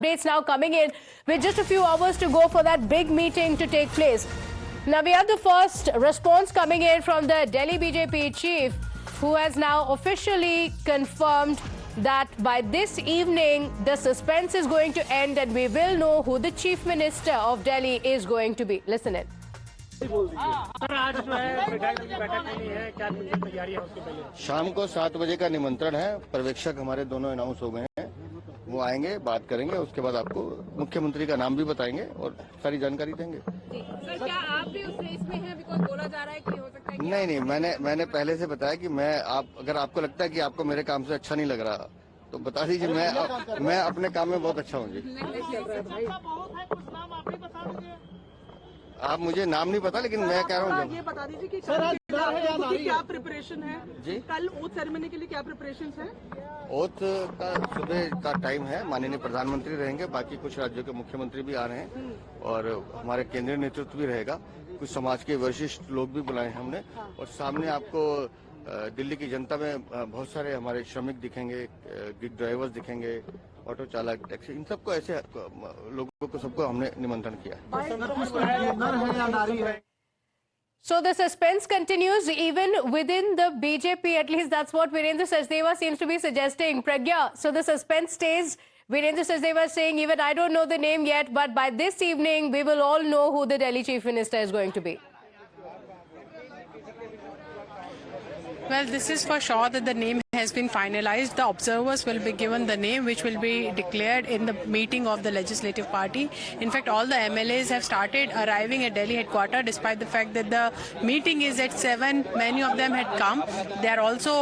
Updates now coming in with just a few hours to go for that big meeting to take place. Now we have the first response coming in from the Delhi BJP chief, who has now officially confirmed that by this evening the suspense is going to end and we will know who the chief minister of Delhi is going to be. Listen in. शाम को 7 बजे का निमंत्रण है। पर्यवेक्षक हमारे दोनों announce हो गए हैं, वो आएंगे, बात करेंगे, उसके बाद आपको मुख्यमंत्री का नाम भी बताएंगे और सारी जानकारी देंगे। सर, क्या आप भी उस रेस में हैं? बिकॉज़ बोला जा रहा है कि हो सकता है कि नहीं, मैंने पहले से बताया कि अगर आपको लगता है कि आपको मेरे काम से अच्छा नहीं लग रहा तो बता दीजिए, मैं अपने काम में बहुत अच्छा हूँ जी। आप मुझे नाम नहीं पता, लेकिन मैं कह रहा हूँ ये बता दीजिए कि क्या प्रिपरेशन है जी, कल ओथ सेरेमनी के लिए क्या प्रिपरेशन है? ओथ का सुबह का टाइम है, माननीय प्रधानमंत्री रहेंगे, बाकी कुछ राज्यों के मुख्यमंत्री भी आ रहे हैं और हमारे केंद्रीय नेतृत्व भी रहेगा, कुछ समाज के वरिष्ठ लोग भी बुलाए हैं हमने। और सामने आपको दिल्ली की जनता में बहुत सारे हमारे श्रमिक दिखेंगे, गिग ड्राइवर्स दिखेंगे, ऑटो चालक, टैक्सी, इन सबको, ऐसे लोगों को सबको हमने निमंत्रण किया है। So the suspense continues even within the BJP, at least that's what Virendra Sachdeva seems to be suggesting. Pragya, so the suspense stays. Virendra Sachdeva is saying, even I don't know the name yet, but by this evening we will all know who the Delhi Chief Minister is going to be. Well, this is for sure that the name has been finalized. The observers will be given the name, which will be declared in the meeting of the Legislative Party. In fact, all the MLAs have started arriving at Delhi headquarters, despite the fact that the meeting is at 7. Many of them had come. They are also,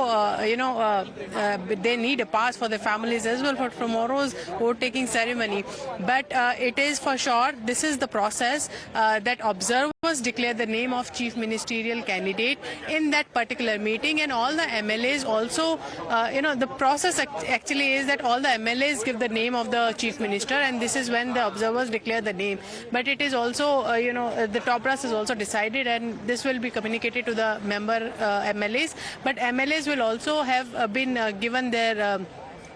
they need a pass for their families as well for tomorrow's vote-taking ceremony. But it is for sure, this is the process that observers declare the name of chief ministerial candidate in that particular meeting, and all the MLAs also, the process actually is that all the MLAs give the name of the chief minister, and this is when the observers declare the name. But it is also, the top brass is also decided, and this will be communicated to the member MLAs. But MLAs will also have been given their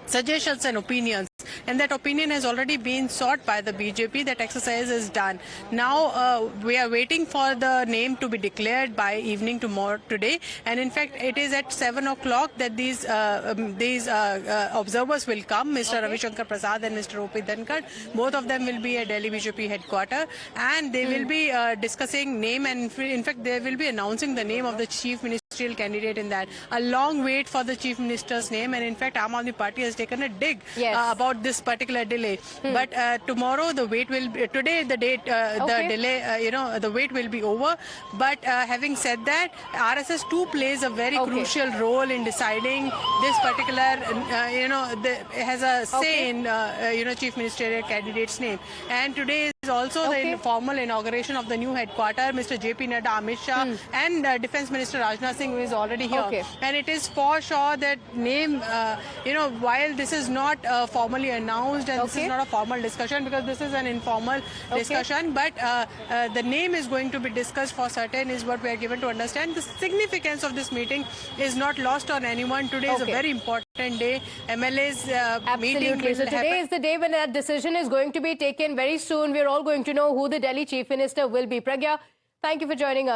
suggestions and opinions, and that opinion has already been sought by the BJP. That exercise is done. Now we are waiting for the name to be declared by evening today, and in fact it is at 7 o'clock that these observers will come. Mr. Ravi Shankar Prasad and Mr. O.P. Dhankar, both of them will be at Delhi BJP headquarters, and they will be discussing name, and in fact they will be announcing the name of the chief ministerial candidate in that. A long wait for the chief minister's name, and in fact Aam Aadmi Party has taken a dig about this particular delay. But tomorrow the wait will be, today the date, the delay, the wait will be over. But having said that, RSS too plays a very crucial role in deciding this particular, has a say in, chief ministerial candidate's name. And today is also the formal inauguration of the new headquarters. Mr. J.P. Nadda, Amit Shah, and Defence Minister Rajnath Singh is already here. And it is for sure that name, while this is not formally announced, and this is not a formal discussion because this is an informal discussion, but the name is going to be discussed for certain, is what we are given to understand. The significance of this meeting is not lost on anyone. Today is a very important day. MLA's meeting will so today is the day when that decision is going to be taken very soon. We are all going to know who the Delhi Chief Minister will be. Pragya, thank you for joining us.